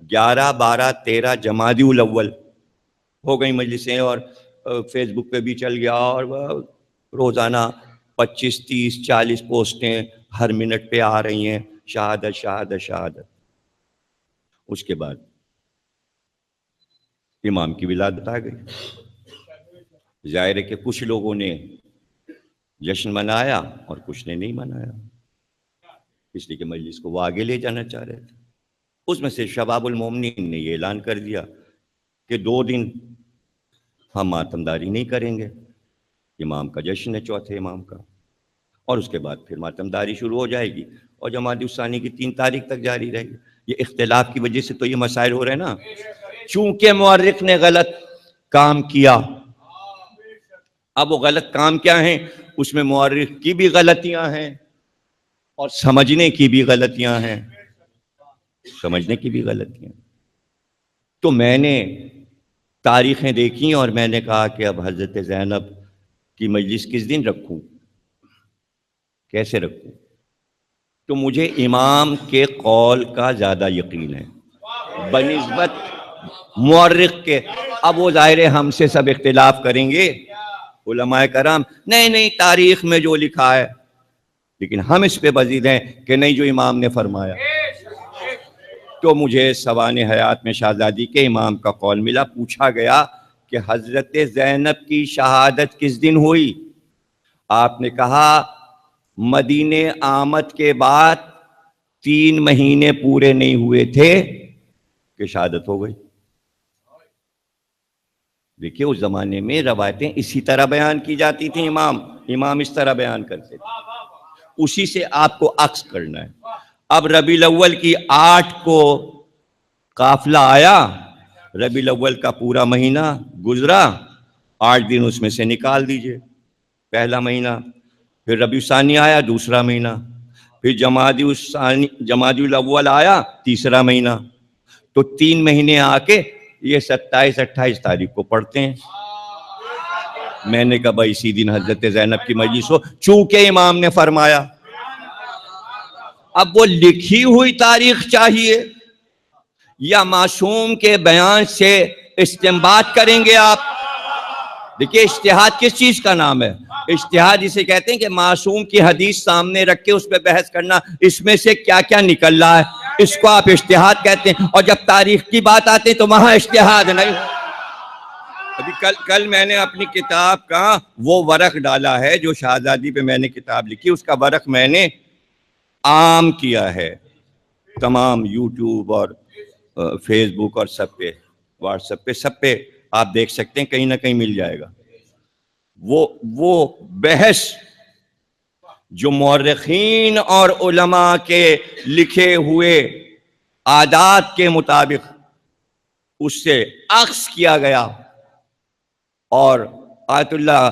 11 12 13 جمادی الاول ہو گئی مجلسیں، اور فیس بک پہ بھی چل گیا، اور روزانہ 25 30 40 پوسٹیں ہر منٹ پہ آ رہی ہیں، شہادت شہادت شہادت۔ اس کے بعد امام کی ولادت آ گئی۔ ظاہر ہے کہ کچھ لوگوں نے جشن منایا اور کچھ نے نہیں منایا، اس لیے کہ مجلس کو وہ آگے لے جانا چاہ رہے تھے۔ اس میں سے شباب المومنین نے یہ اعلان کر دیا کہ 2 دن ہم ماتمداری نہیں کریں گے، امام کا جشن ہے چوتھے امام کا، اور اس کے بعد پھر ماتمداری شروع ہو جائے گی، اور جمادی الثانی کی 3 تاریخ تک جاری رہے گی۔ یہ اختلاف کی وجہ سے تو یہ مسائل ہو رہے ہیں نا، چونکہ مورخ نے غلط کام کیا۔ اب وہ غلط کام کیا ہیں، اس میں مورخ کی بھی غلطیاں ہیں اور سمجھنے کی بھی غلطیاں ہیں، سمجھنے کی بھی غلطیاں۔ تو میں نے تاریخیں دیکھیں اور میں نے کہا کہ اب حضرت زینب کی مجلس کس دن رکھوں، کیسے رکھوں؟ تو مجھے امام کے قول کا زیادہ یقین ہے بنسبت مورخ کے۔ اب وہ ظاہر ہے ہم سے سب اختلاف کریں گے علماء کرام، نہیں تاریخ میں جو لکھا ہے، لیکن ہم اس پہ بزید ہیں کہ نہیں جو امام نے فرمایا۔ تو مجھے سوان حیات میں شہزادی کے امام کا قول ملا۔ پوچھا گیا کہ حضرت زینب کی شہادت کس دن ہوئی؟ آپ نے کہا مدینے آمد کے بعد 3 مہینے پورے نہیں ہوئے تھے کہ شہادت ہو گئی۔ دیکھیے اس زمانے میں روایتیں اسی طرح بیان کی جاتی تھیں، امام اس طرح بیان کرتے تھے، اسی سے آپ کو عکس کرنا ہے۔ اب ربیع الاول کی 8 کو قافلہ آیا، ربیع الاول کا پورا مہینہ گزرا، 8 دن اس میں سے نکال دیجئے، پہلا مہینہ، پھر ربیع ثانی آیا دوسرا مہینہ، پھر جمادی الاول آیا تیسرا مہینہ، تو 3 مہینے آ کے یہ 27 28 تاریخ کو پڑھتے ہیں۔ میں نے کہا بھائی اسی دن حضرت زینب کی مجلس ہو، چونکہ امام نے فرمایا۔ اب وہ لکھی ہوئی تاریخ چاہیے یا معصوم کے بیان سے استنباط کریں گے آپ؟ دیکھیے اجتہاد کس چیز کا نام ہے؟ اجتہاد اسے کہتے ہیں کہ معصوم کی حدیث سامنے رکھ کے اس پہ بحث کرنا، اس میں سے کیا کیا نکل رہا ہے، اس کو آپ اجتہاد کہتے ہیں۔ اور جب تاریخ کی بات آتی ہے تو وہاں اجتہاد نہیں۔ ابھی کل میں نے اپنی کتاب کا وہ ورق ڈالا ہے جو شہزادی پہ میں نے کتاب لکھی، اس کا ورق میں نے عام کیا ہے، تمام یوٹیوب اور فیس بک اور سب پہ، واٹس ایپ پہ، سب پہ آپ دیکھ سکتے ہیں، کہیں نہ کہیں مل جائے گا۔ وہ بحث جو مورخین اور علماء کے لکھے ہوئے عادات کے مطابق اس سے عکس کیا گیا، اور آیت اللہ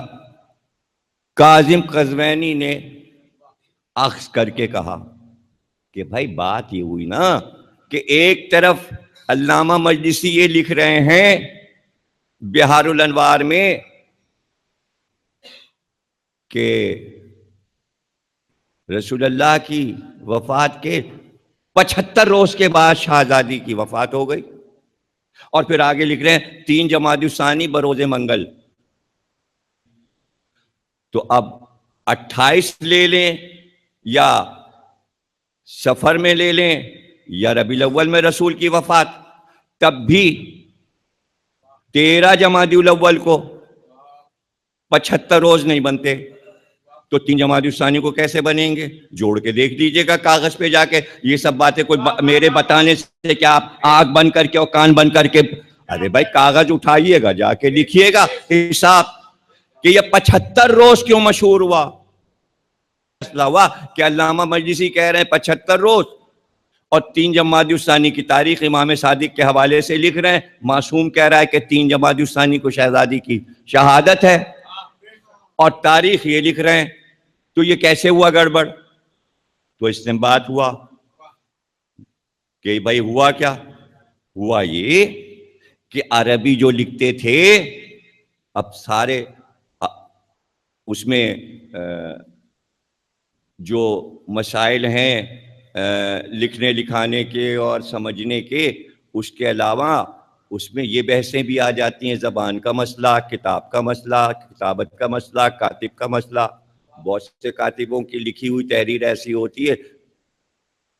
کاظم قزوینی نے عکس کر کے کہا کہ بھائی بات یہ ہوئی نا کہ ایک طرف علامہ مجلسی یہ لکھ رہے ہیں بہار الانوار میں کہ رسول اللہ کی وفات کے 75 روز کے بعد شہزادی کی وفات ہو گئی، اور پھر آگے لکھ رہے ہیں 3 جمادی الثانی بروز منگل۔ تو اب 28 لے لیں یا سفر میں لے لیں یا ربیع الاول میں رسول کی وفات، تب بھی 13 جمادی الاول کو 75 روز نہیں بنتے، تو 3 جمادی الثانی کو کیسے بنیں گے؟ جوڑ کے دیکھ لیجئے گا کاغذ پہ جا کے۔ یہ سب باتیں کوئی میرے بتانے سے کیا آپ آنکھ بند کر کے اور کان بند کر کے، ارے بھائی کاغذ اٹھائیے گا، جا کے لکھیے گا حساب کہ یہ 75 روز کیوں مشہور ہوا۔ مسئلہ ہوا کہ علامہ مجلسی کہہ رہے ہیں 75 روز، اور 3 جمادی الثانی کی تاریخ امام صادق کے حوالے سے لکھ رہے ہیں، معصوم کہہ رہا ہے کہ 3 جمادی الثانی کو شہزادی کی شہادت ہے، اور تاریخ یہ لکھ رہے ہیں، تو یہ کیسے ہوا گڑبڑ؟ تو استنباط ہوا کہ بھائی ہوا کیا؟ ہوا یہ کہ عربی جو لکھتے تھے اب سارے اس میں جو مسائل ہیں لکھنے لکھانے کے اور سمجھنے کے، اس کے علاوہ اس میں یہ بحثیں بھی آ جاتی ہیں، زبان کا مسئلہ، کتاب کا مسئلہ، کتابت کا مسئلہ، کاتب کا مسئلہ. بہت سے کاتبوں کی لکھی ہوئی تحریر ایسی ہوتی ہے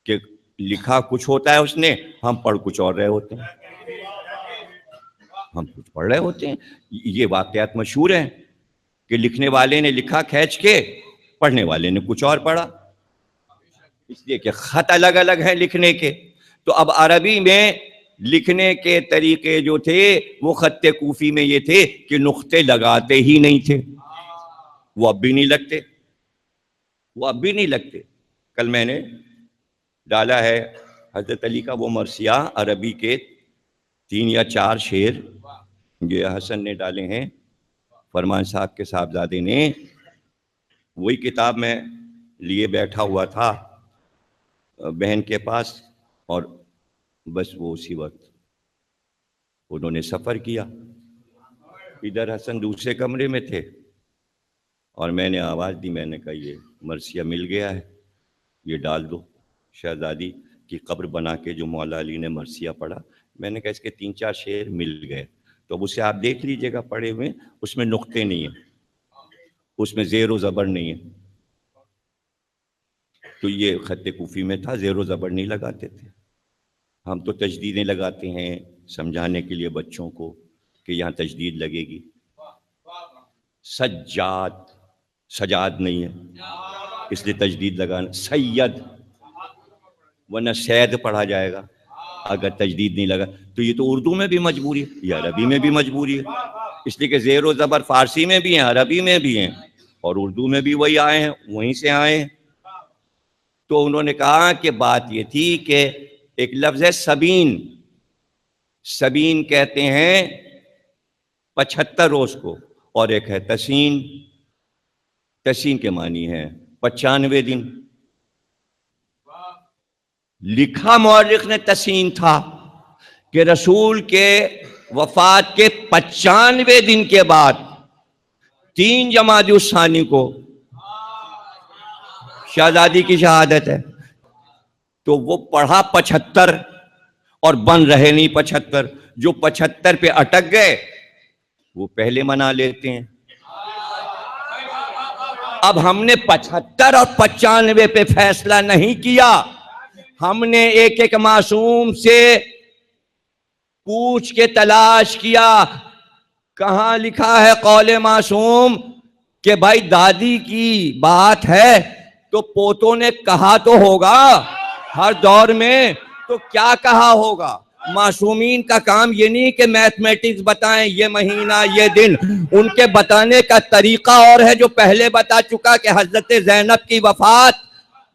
کہ لکھا کچھ ہوتا ہے اس نے، ہم پڑھ کچھ اور رہے ہوتے ہیں، ہم کچھ پڑھ رہے ہوتے ہیں. یہ واقعات مشہور ہیں کہ لکھنے والے نے لکھا کھینچ کے، پڑھنے والے نے کچھ اور پڑھا، اس لیے کہ خط الگ الگ ہیں لکھنے کے. تو اب عربی میں لکھنے کے طریقے جو تھے وہ خط کوفی میں یہ تھے کہ نقطے لگاتے ہی نہیں تھے. وہ اب بھی نہیں لگتے، وہ اب بھی نہیں لگتے. کل میں نے ڈالا ہے حضرت علی کا وہ مرثیہ، عربی کے 3 یا 4 شعر یہ حسن نے ڈالے ہیں، فرمان صاحب کے صاحبزادے نے. وہی کتاب میں لیے بیٹھا ہوا تھا بہن کے پاس، اور بس وہ اسی وقت انہوں نے سفر کیا. ادھر حسن دوسرے کمرے میں تھے اور میں نے آواز دی، میں نے کہا یہ مرثیہ مل گیا ہے، یہ ڈال دو. شہزادی کی قبر بنا کے جو مولا علی نے مرثیہ پڑھا، میں نے کہا اس کے 3-4 شعر مل گئے، تو اب اسے آپ دیکھ لیجئے گا پڑھے ہوئے، اس میں نقطے نہیں ہیں، اس میں زیر و زبر نہیں ہے. تو یہ خط کوفی میں تھا، زیر و زبر نہیں لگاتے تھے. ہم تو تجدیدیں لگاتے ہیں سمجھانے کے لیے بچوں کو کہ یہاں تجدید لگے گی. سجاد، سجاد نہیں ہے اس لیے تجدید لگانا. سید، ورنہ سید پڑھا جائے گا اگر تجدید نہیں لگا. تو یہ تو اردو میں بھی مجبوری ہے، یہ عربی میں بھی مجبوری ہے، اس لیے کہ زیر و زبر فارسی میں بھی ہیں، عربی میں بھی ہیں، اور اردو میں بھی وہی آئے ہیں، وہیں سے آئے ہیں. تو انہوں نے کہا کہ بات یہ تھی کہ ایک لفظ ہے سبین، سبین کہتے ہیں 75 روز کو، اور ایک ہے تسین، تسین کے معنی ہے 95 دن. لکھا مورخ نے تسین تھا کہ رسول کے وفات کے 95 دن کے بعد 3 جمادی الثانی کو شہزادی کی شہادت ہے. تو وہ پڑھا 75 اور بن رہے نہیں 75. جو 75 پہ اٹک گئے وہ پہلے منا لیتے ہیں. اب ہم نے 75 اور 95 پہ فیصلہ نہیں کیا، ہم نے ایک ایک معصوم سے پوچھ کے تلاش کیا کہاں لکھا ہے قول معصوم کہ بھائی دادی کی بات ہے تو پوتوں نے کہا تو ہوگا ہر دور میں، تو کیا کہا ہوگا. معصومین کا کام یہ نہیں کہ میتھمیٹکس بتائیں، یہ مہینہ یہ دن، ان کے بتانے کا طریقہ اور ہے جو پہلے بتا چکا کہ حضرت زینب کی وفات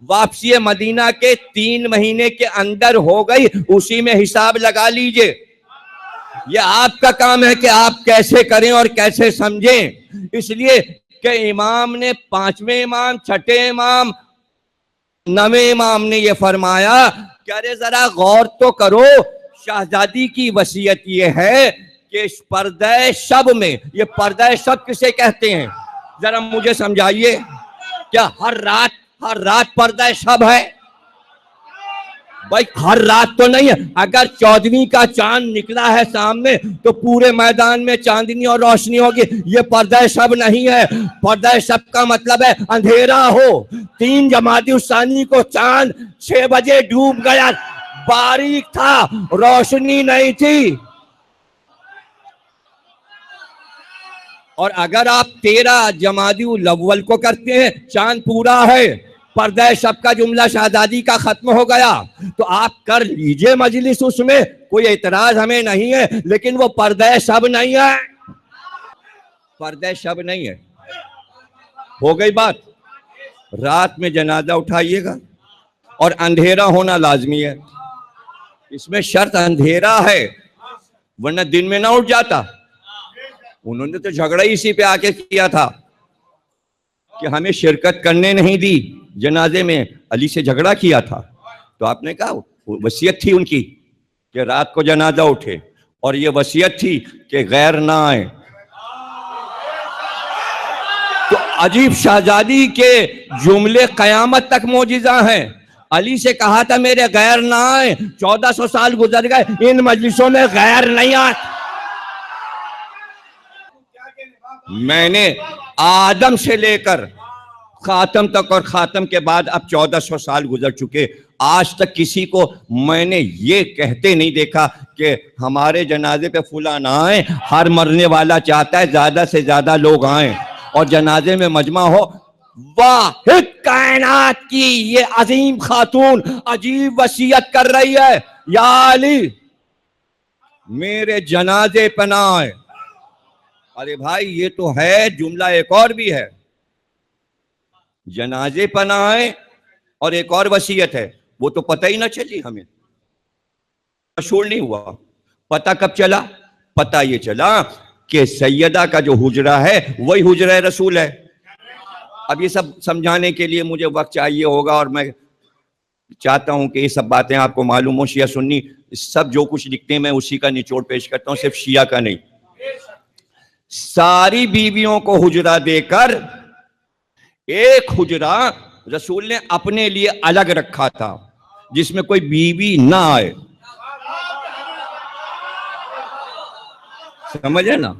واپسی مدینہ کے 3 مہینے کے اندر ہو گئی، اسی میں حساب لگا لیجئے. یہ آپ کا کام ہے کہ آپ کیسے کریں اور کیسے سمجھیں. اس لیے کہ امام نے 5ویں امام، 6ٹھے امام، 9ویں امام نے یہ فرمایا کہ ارے ذرا غور تو کرو، شہزادی کی وصیت یہ ہے کہ پردہ شب میں، یہ پردہ شب کسے کہتے ہیں ذرا مجھے سمجھائیے. کیا ہر رات پردہ شب ہے؟ بھائی ہر رات تو نہیں ہے. اگر 14ویں کا چاند نکلا ہے سامنے تو پورے میدان میں چاندنی اور روشنی ہوگی، یہ پردہ شب نہیں ہے. پردہ شب کا مطلب ہے اندھیرا ہو. 3 جمادی الثانی کو چاند 6 بجے ڈوب گیا، باریک تھا، روشنی نہیں تھی. اور اگر آپ 13 جمادی الاول کو کرتے ہیں، چاند پورا ہے، پردہ شب کا جملہ شہزادی کا ختم ہو گیا، تو آپ کر لیجئے مجلس، اس میں کوئی اعتراض ہمیں نہیں ہے، لیکن وہ پردہ شب نہیں ہے، پردہ شب نہیں ہے. ہو گئی بات. رات میں جنازہ اٹھائیے گا اور اندھیرا ہونا لازمی ہے، اس میں شرط اندھیرا ہے، ورنہ دن میں نہ اٹھ جاتا. انہوں نے تو جھگڑا اسی پہ آ کے کیا تھا کہ ہمیں شرکت کرنے نہیں دی جنازے میں، علی سے جھگڑا کیا تھا. تو آپ نے کہا وصیت تھی ان کی کہ رات کو جنازہ اٹھے، اور یہ وصیت تھی کہ غیر نہ آئے. تو عجیب شہزادی کے جملے قیامت تک معجزہ ہیں. علی سے کہا تھا میرے غیر نہ آئے، 1400 سال گزر گئے، ان مجلسوں میں غیر نہیں آتے۔ میں نے آدم سے لے کر خاتم تک، اور خاتم کے بعد اب 1400 سال گزر چکے، آج تک کسی کو میں نے یہ کہتے نہیں دیکھا کہ ہمارے جنازے پہ فلاں نہ آئے۔ ہر مرنے والا چاہتا ہے زیادہ سے زیادہ لوگ آئیں اور جنازے میں مجمع ہو۔ واحد کائنات کی یہ عظیم خاتون عجیب وصیت کر رہی ہے، یا علی میرے جنازے پہ نہ آئے۔ ارے بھائی یہ تو ہے، جملہ ایک اور بھی ہے، جنازے پہ نہ آئے اور ایک اور وصیت ہے، وہ تو پتہ ہی نہ چلی ہمیں، مشہور نہیں ہوا۔ پتہ کب چلا؟ پتہ یہ چلا کہ سیدہ کا جو حجرہ ہے وہی حجرہ رسول ہے۔ اب یہ سب سمجھانے کے لیے مجھے وقت چاہیے ہوگا، اور میں چاہتا ہوں کہ یہ سب باتیں آپ کو معلوم ہو۔ شیعہ سنی سب جو کچھ لکھتے ہیں میں اسی کا نچوڑ پیش کرتا ہوں، صرف شیعہ کا نہیں۔ ساری بیویوں کو حجرہ دے کر ایک حجرہ رسول نے اپنے لیے الگ رکھا تھا جس میں کوئی بیوی نہ آئے، سمجھے نا؟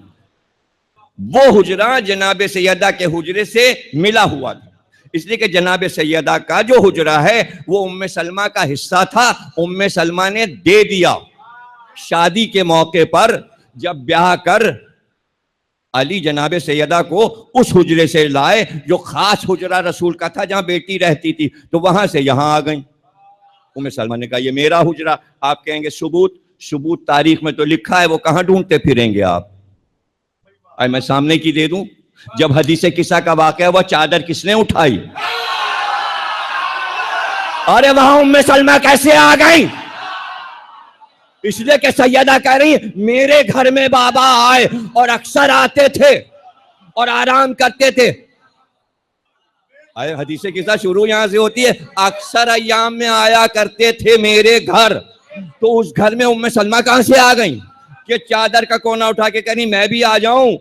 وہ حجرہ جناب سیدہ کے حجرے سے ملا ہوا تھا، اس لیے کہ جناب سیدہ کا جو حجرہ ہے وہ ام سلمہ کا حصہ تھا، ام سلمہ نے دے دیا۔ شادی کے موقع پر جب بیاہ کر علی جناب سیدہ کو اس حجرے سے لائے جو خاص حجرہ رسول کا تھا جہاں بیٹی رہتی تھی، تو وہاں سے یہاں آ گئیں۔ ام سلمہ نے کہا یہ میرا حجرہ۔ آپ کہیں گے ثبوت تاریخ میں تو لکھا ہے، وہ کہاں ڈھونڈتے پھریں گے آپ؟ میں سامنے کی دے دوں؟ جب حدیث قصہ کا واقعہ وہ چادر کس نے اٹھائی؟ ارے وہاں ام سلمہ کیسے آ گئی؟ اس لیے کہ سیدہ کہہ رہی ہیں میرے گھر میں بابا آئے اور اکثر آتے تھے اور آرام کرتے تھے۔ حدیث قصہ شروع یہاں سے ہوتی ہے، اکثر ایام میں آیا کرتے تھے میرے گھر۔ تو اس گھر میں ام سلمہ کہاں سے آ گئیں کہ چادر کا کونا اٹھا کے کہیں میں بھی آ جاؤں؟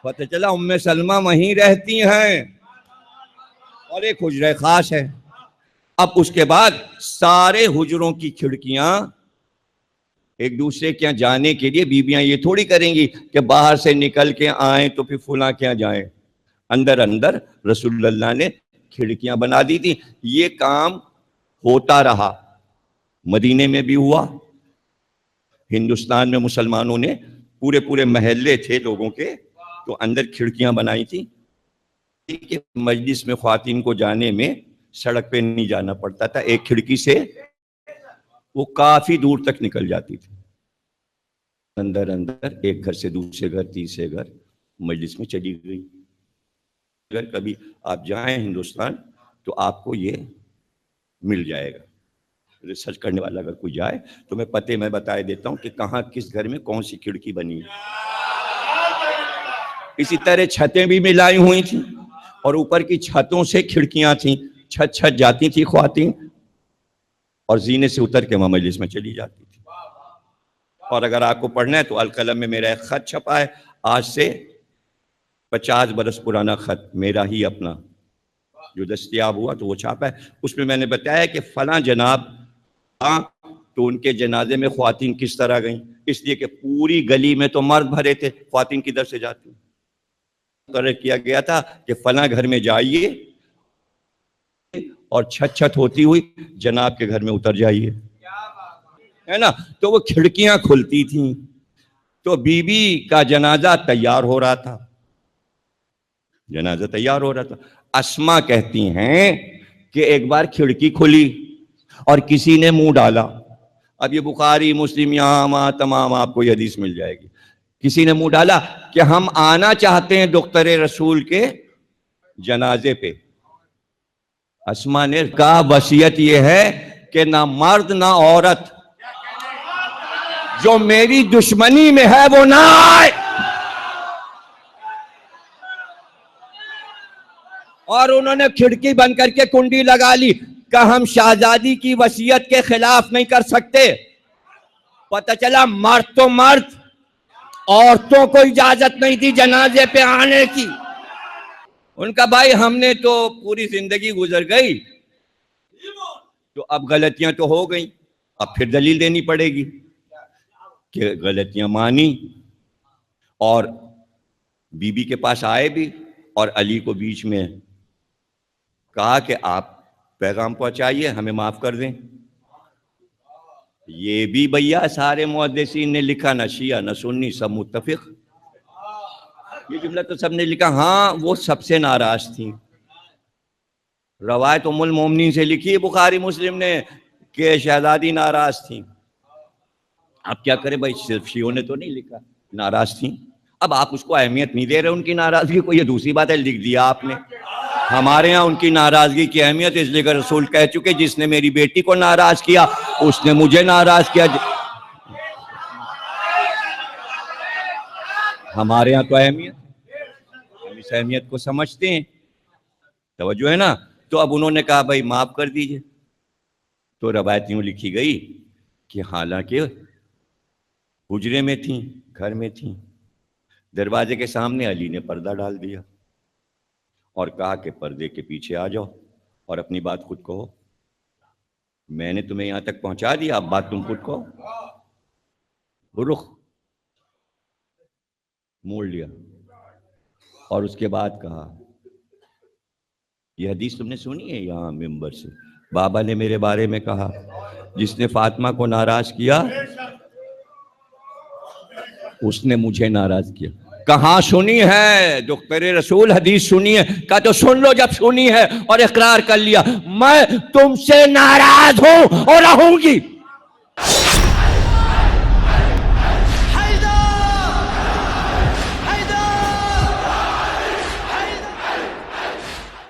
پتہ چلا ام سلمہ وہیں رہتی ہیں اور ایک حجرہ خاص ہے۔ اب اس کے بعد سارے حجروں کی کھڑکیاں ایک دوسرے کے یہاں جانے کے لیے بیویاں یہ تھوڑی کریں گی کہ باہر سے نکل کے آئیں تو پھر فلاں کے یہاں جائیں، اندر اندر رسول اللہ نے کھڑکیاں بنا دی تھی۔ یہ کام ہوتا رہا، مدینے میں بھی ہوا، ہندوستان میں مسلمانوں نے پورے محلے تھے لوگوں کے، تو اندر کھڑکیاں بنائی تھی کہ مجلس میں خواتین کو جانے میں سڑک پہ نہیں جانا پڑتا تھا، ایک کھڑکی سے وہ کافی دور تک نکل جاتی تھی، اندر ایک گھر سے دوسرے گھر، تیسرے گھر مجلس میں چلی گئی۔ اگر کبھی آپ جائیں ہندوستان تو آپ کو یہ مل جائے گا، ریسرچ کرنے والا اگر کوئی جائے تو میں پتے میں بتائے دیتا ہوں کہ کہاں کس گھر میں کون سی کھڑکی بنی ہے۔ اسی طرح چھتیں بھی ملائی ہوئی تھیں اور اوپر کی چھتوں سے کھڑکیاں تھیں، چھت جاتی تھی خواتین اور زینے سے اتر کے وہاں مجلس میں چلی جاتی تھی۔ اور اگر آپ کو پڑھنا ہے تو القلم میں میرا ایک خط چھپا ہے، آج سے 50 برس پرانا خط، میرا ہی اپنا جو دستیاب ہوا تو وہ چھاپا ہے۔ اس میں نے بتایا کہ فلاں جناب تو ان کے جنازے میں خواتین کس طرح گئیں، اس لیے کہ پوری گلی میں تو مرد بھرے تھے، خواتین کدھر سے جاتی؟ مقرر کیا گیا تھا کہ فلاں گھر میں جائیے اور چھت ہوتی ہوئی جناب کے گھر میں اتر جائیے، ہے نا؟ تو وہ کھڑکیاں کھلتی تھیں، تو بی بی کا جنازہ تیار ہو رہا تھا، اسما کہتی ہیں کہ ایک بار کھڑکی کھلی اور کسی نے منہ ڈالا۔ اب یہ بخاری مسلم یہاں تمام آپ کو یہ حدیث مل جائے گی۔ کسی نے منہ ڈالا کہ ہم آنا چاہتے ہیں دختر رسول کے جنازے پہ۔ اسما نے کہا وصیت یہ ہے کہ نہ مرد نہ عورت جو میری دشمنی میں ہے وہ نہ آئے۔ اور انہوں نے کھڑکی بند کر کے کنڈی لگا لی کہ ہم شہزادی کی وصیت کے خلاف نہیں کر سکتے۔ پتہ چلا مرد تو مرد، عورتوں کو اجازت نہیں تھی جنازے پہ آنے کی۔ ان کا بھائی ہم نے تو پوری زندگی گزر گئی، تو اب غلطیاں تو ہو گئیں، اب پھر دلیل دینی پڑے گی کہ غلطیاں مانی، اور بی بی کے پاس آئے بھی اور علی کو بیچ میں کہا کہ آپ پیغام پہنچائیے، ہمیں معاف کر دیں۔ یہ بھی بھیا سارے محدثین نے لکھا، نہ شیعہ نہ سنی، سب متفق، یہ جملہ تو سب نے لکھا۔ ہاں وہ سب سے ناراض تھیں، روایت ام المومنین سے لکھی بخاری مسلم نے کہ شہزادی ناراض تھیں۔ اب کیا کرے بھائی، صرف شیعوں نے تو نہیں لکھا، ناراض تھیں۔ اب آپ اس کو اہمیت نہیں دے رہے ان کی ناراضگی کو، یہ دوسری بات ہے، لکھ دیا آپ نے۔ ہمارے ہاں ان کی ناراضگی کی اہمیت اس لیے کہ رسول کہہ چکے جس نے میری بیٹی کو ناراض کیا اس نے مجھے ناراض کیا۔ ہمارے ہاں تو اہمیت، ہم اس اہمیت کو سمجھتے ہیں، توجہ ہے نا۔ تو اب انہوں نے کہا بھائی معاف کر دیجئے، تو روایت یوں لکھی گئی کہ حالانکہ حجرے میں تھیں، گھر میں تھیں، دروازے کے سامنے علی نے پردہ ڈال دیا اور کہا کہ پردے کے پیچھے آ جاؤ اور اپنی بات خود کہو، میں نے تمہیں یہاں تک پہنچا دیا، اب بات تم خود کہو۔ رخ موڑ لیا اور اس کے بعد کہا، یہ حدیث تم نے سنی ہے یہاں ممبر سے، بابا نے میرے بارے میں کہا جس نے فاطمہ کو ناراض کیا اس نے مجھے ناراض کیا۔ کہاں سنی ہے دختر رسول حدیث سنی ہے؟ کہا تو سن لو، جب سنی ہے اور اقرار کر لیا میں تم سے ناراض ہوں اور رہوں گی۔